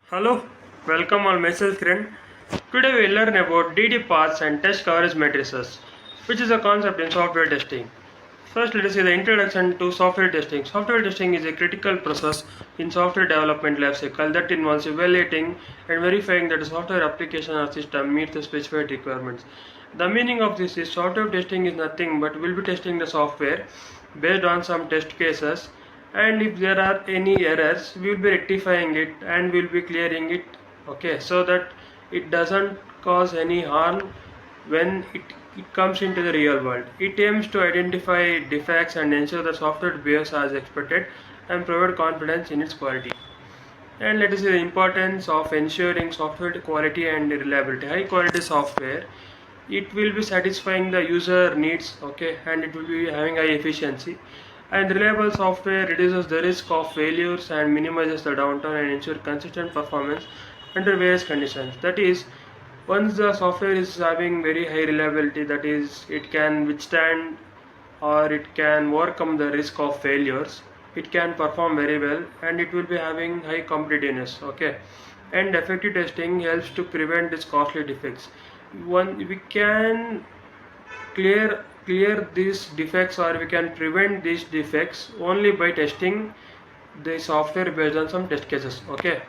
Hello, welcome all myself friend. Today we learn about DD paths and test coverage matrices, which is a concept in software testing. First, let us see the introduction to software testing. Software testing is a critical process in software development lifecycle that involves evaluating and verifying that a software application or system meets the specified requirements. The meaning of this is software testing is nothing but we'll be testing the software based on some test cases, and if there are any errors we will be rectifying it and we will be clearing it, okay, so that it doesn't cause any harm when it comes into the real world. It aims to identify defects and ensure the software behaves as expected and provide confidence in its quality. And let us see the importance of ensuring software quality and reliability. High quality software, it will be satisfying the user needs, okay, and it will be having high efficiency. And reliable software reduces the risk of failures and minimizes the downtime and ensure consistent performance under various conditions. That is, once the software is having very high reliability, that is, it can withstand or it can overcome the risk of failures, it can perform very well, and it will be having high competitiveness, okay. And effective testing helps to prevent these costly defects. One, we can clear these defects or we can prevent these defects only by testing the software based on some test cases, okay.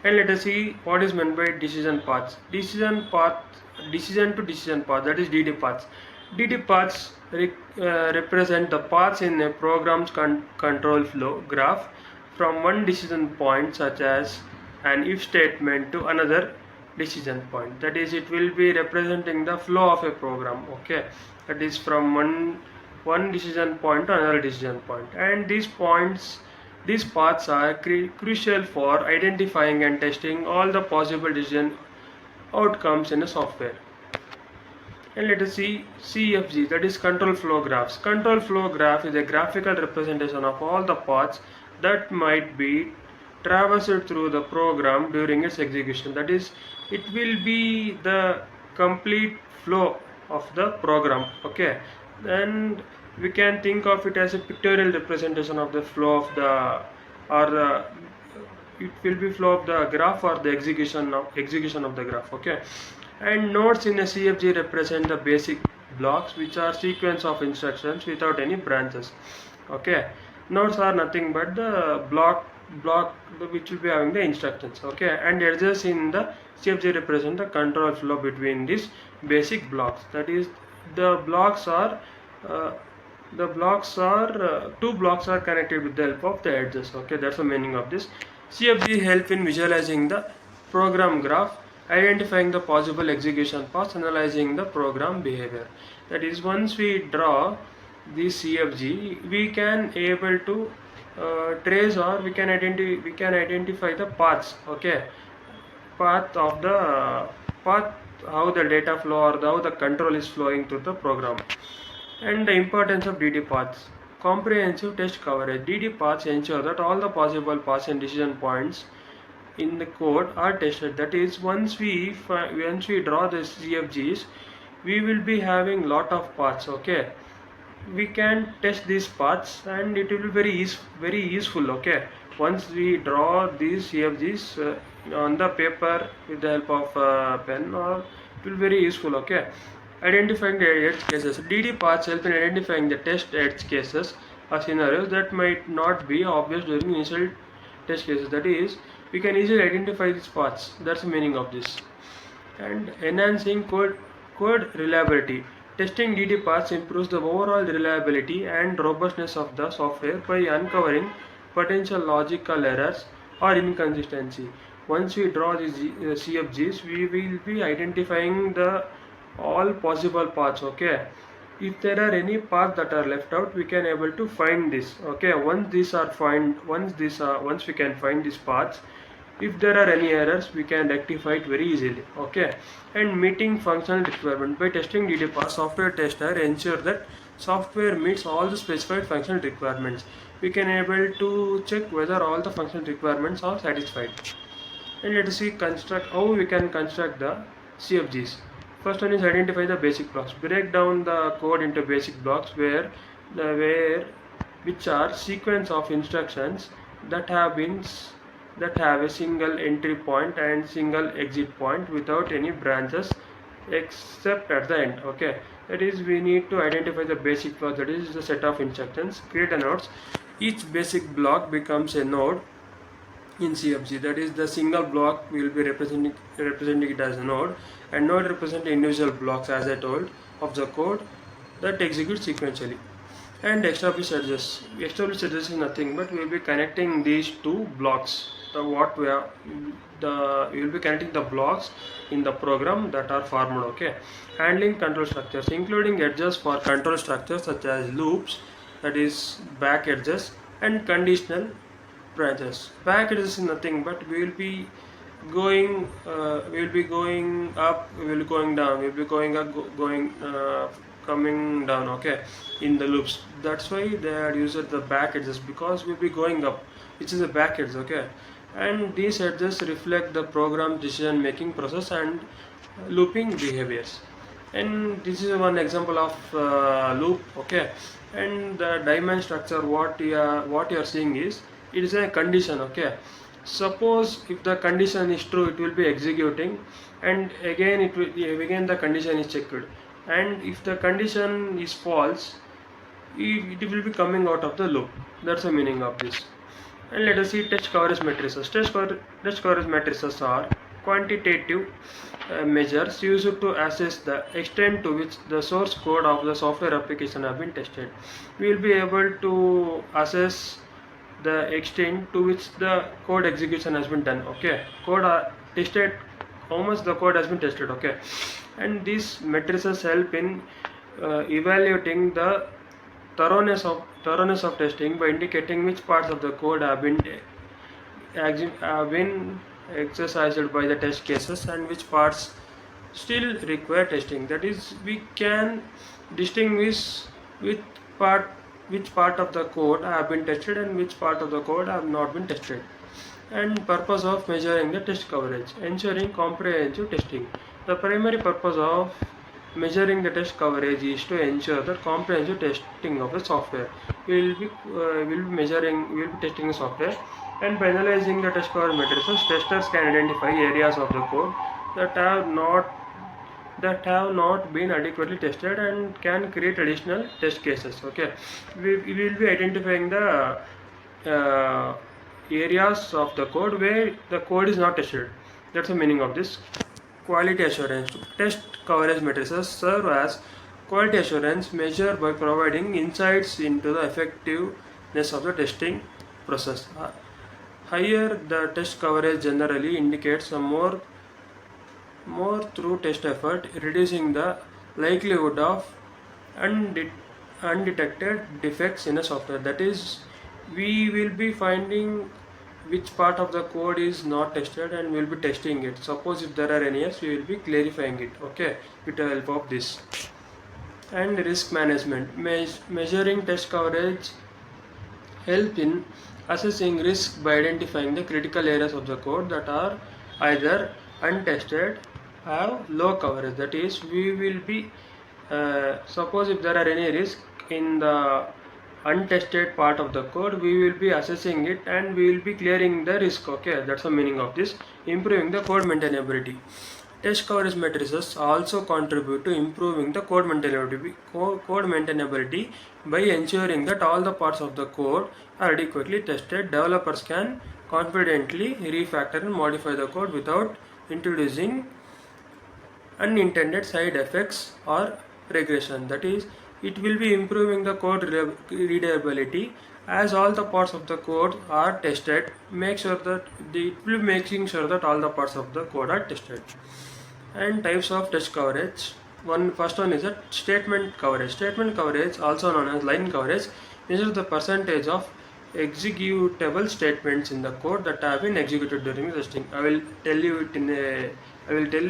And let us see what is meant by decision paths. Decision to decision path, that is DD paths. DD paths represent the paths in a program's control flow graph from one decision point, such as an if statement, to another decision point. That is, it will be representing the flow of a program, okay. That is from one decision point to another decision point. And these paths are crucial for identifying and testing all the possible decision outcomes in a software. And let us see CFG, that is control flow graphs. Control flow graph is a graphical representation of all the paths that might be traversed through the program during its execution. That is, it will be the complete flow of the program, okay. And we can think of it as a pictorial representation of the flow of the, or the, it will be flow of the graph or the execution of the graph, okay. And nodes in a CFG represent the basic blocks, which are sequence of instructions without any branches, okay. Nodes are nothing but the block which will be having the instructions, okay. And edges in the CFG represent the control flow between these basic blocks. That is, the blocks are two blocks are connected with the help of the edges, okay. That's the meaning of this. CFG help in visualizing the program graph, identifying the possible execution paths, analyzing the program behavior. That is, once we draw the CFG, we can able to trace, or we can identify the paths, okay. Path of the path, how the data flow or how the control is flowing through the program. And the importance of DD paths. Comprehensive test coverage. DD paths ensure that all the possible paths and decision points in the code are tested. That is, once we draw the CFGs, we will be having lot of paths, okay. We can test these paths and it will be very useful, okay. Once we draw these CFGs on the paper with the help of pen, or it will be very useful, okay. Identifying the edge cases. DD paths help in identifying the test edge cases or scenarios that might not be obvious during initial test cases. That is, we can easily identify these paths. That's the meaning of this. And enhancing code reliability. Testing DD paths improves the overall reliability and robustness of the software by uncovering potential logical errors or inconsistency. Once we draw these CFGs, we will be identifying the all possible paths, okay. If there are any paths that are left out, we can able to find this, okay. Once we can find these paths, if there are any errors, we can rectify it very easily, okay. And meeting functional requirement. By testing DD paths, software tester ensure that software meets all the specified functional requirements. We can able to check whether all the functional requirements are satisfied. And let us see how we can construct the CFGs. First one is identify the basic blocks. Break down the code into basic blocks which are sequence of instructions that have been that have a single entry point and single exit point without any branches except at the end. Okay, that is, we need to identify the basic block, that is the set of instructions, create a nodes. Each basic block becomes a node in CFG, that is the single block will be representing it as a node, and node represent individual blocks, as I told, of the code that execute sequentially. And established edges is nothing but we will be connecting these two blocks. We will be connecting the blocks in the program that are formed. Okay, handling control structures, including edges for control structures such as loops, that is back edges, and conditional branches. Back edges is nothing but we will be going up, we will be going down, we will be going up, going coming down. Okay, in the loops. That's why they are used the back edges, because we'll be going up, which is the back edge. Okay, and these edges reflect the program decision making process and looping behaviors. And this is one example of loop. Okay, and the diamond structure, what you are seeing is, it is a condition. Okay, suppose if the condition is true, it will be executing, and again the condition is checked, and if the condition is false, it will be coming out of the loop. That's the meaning of this. And let us see test coverage matrices. Test coverage matrices are quantitative measures used to assess the extent to which the source code of the software application have been tested. We will be able to assess the extent to which the code execution has been done. Okay, code tested, how much the code has been tested. Okay, and these matrices help in evaluating the thoroughness of testing by indicating which parts of the code have been exercised by the test cases and which parts still require testing. That is, we can distinguish which part of the code have been tested and which part of the code have not been tested. And purpose of measuring the test coverage, ensuring comprehensive testing. The primary purpose of measuring the test coverage is to ensure the comprehensive testing of the software. We will be testing the software, and by analyzing the test coverage matrices, testers can identify areas of the code that have not been adequately tested and can create additional test cases. Okay, we will be identifying the areas of the code where the code is not tested. That's the meaning of this. Quality assurance. Test coverage matrices serve as quality assurance measure by providing insights into the effectiveness of the testing process. Higher the test coverage generally indicates a more through test effort, reducing the likelihood of undetected defects in a software. That is, we will be finding which part of the code is not tested and we will be testing it. Suppose if there are any errors, we will be clarifying it. Okay, with the help of this. And risk management. Measuring test coverage help in assessing risk by identifying the critical areas of the code that are either untested, have low coverage. That is, we will be suppose if there are any risk in the untested part of the code, we will be assessing it and we will be clearing the risk. Okay, that's the meaning of this. Improving the code maintainability. Test coverage matrices also contribute to improving the code maintainability by ensuring that all the parts of the code are adequately tested. Developers can confidently refactor and modify the code without introducing unintended side effects or regression. That is, it will be improving the code readability as all the parts of the code are tested. Make sure that it will be making sure that all the parts of the code are tested. And types of test coverage. First one is a statement coverage. Statement coverage, also known as line coverage, measures the percentage of executable statements in the code that have been executed during the testing. I will tell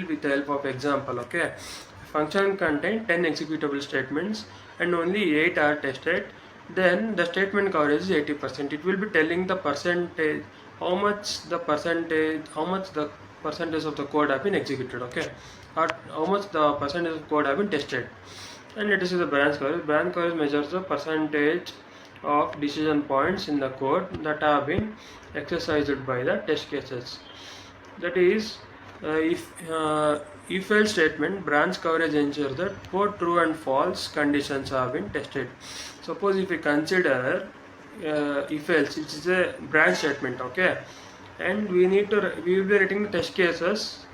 with the help of example. Okay, function contain 10 executable statements and only 8 are tested. Then the statement coverage is 80%. It will be telling the percentage, how much the percentage of the code have been executed. Okay, or how much the percentage of code have been tested. And let us see the branch coverage. Branch coverage measures the percentage of decision points in the code that have been exercised by the test cases. That is, if else statement branch coverage ensures that both true and false conditions have been tested. Suppose if we consider if else, it is a branch statement, okay, and we will be writing the test cases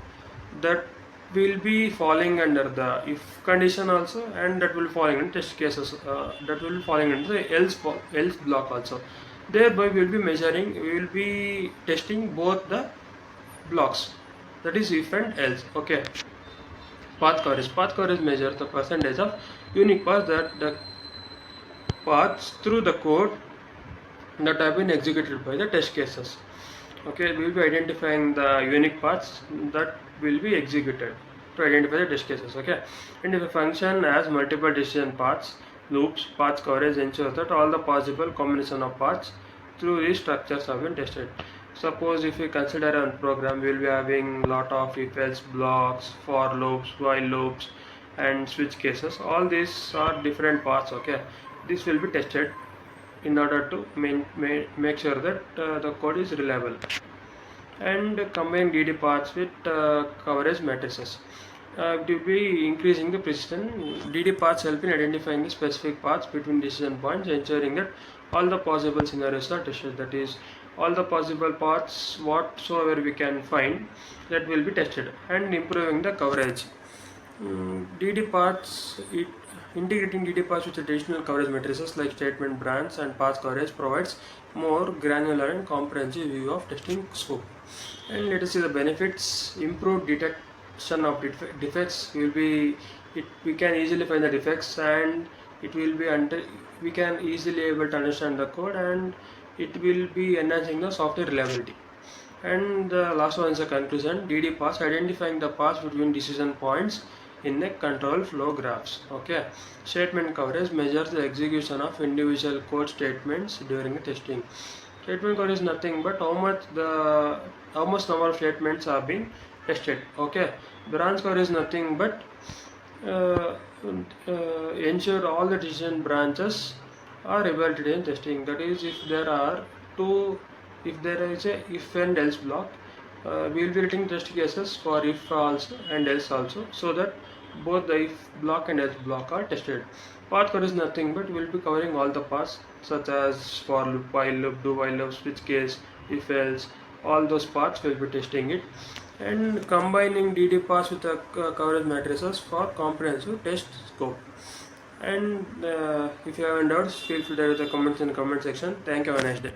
that will be falling under the if condition also, and that will be falling in test cases that will be falling into the else block also. Thereby we will be testing both the blocks, that is if and else. Okay. Path coverage measures the percentage of unique paths that the paths through the code that have been executed by the test cases. Okay, we will be identifying the unique paths that will be executed to identify the test cases. Okay, and if a function has multiple decision paths, loops, path coverage ensures that all the possible combination of paths through these structures have been tested. Suppose if we consider a program, we will be having lot of if else blocks, for loops, while loops, and switch cases. All these are different paths. Okay, this will be tested in order to make sure that the code is reliable. And combine DD paths with coverage matrices. It will be increasing the precision. DD paths help in identifying the specific paths between decision points, ensuring that all the possible scenarios are tested. That is, all the possible paths whatsoever we can find, that will be tested, and improving the coverage. DD paths, integrating DD paths with additional coverage matrices like statement branch and path coverage provides more granular and comprehensive view of testing scope. And let us see the benefits. Improved detection of defects. We can easily find the defects, and it will be we can easily able to understand the code, and it will be enhancing the software reliability. And the last one is a conclusion. DD paths, identifying the paths between decision points in a control flow graphs. Okay, statement coverage measures the execution of individual code statements during the testing. Statement coverage is nothing but how much number of statements are being tested. Okay, branch coverage is nothing but ensure all the decision branches are evaluated in testing. That is, if there is a if and else block, we will be writing test cases for if also and else also, so that both the if block and else block are tested. Path coverage is nothing but we will be covering all the paths such as for loop, while loop, do while loop, switch case, if else, all those paths will be testing it, and combining DD paths with the coverage matrices for comprehensive test scope. And if you have any doubts, feel free to write the comments in the comment section. Thank you. Have a nice day.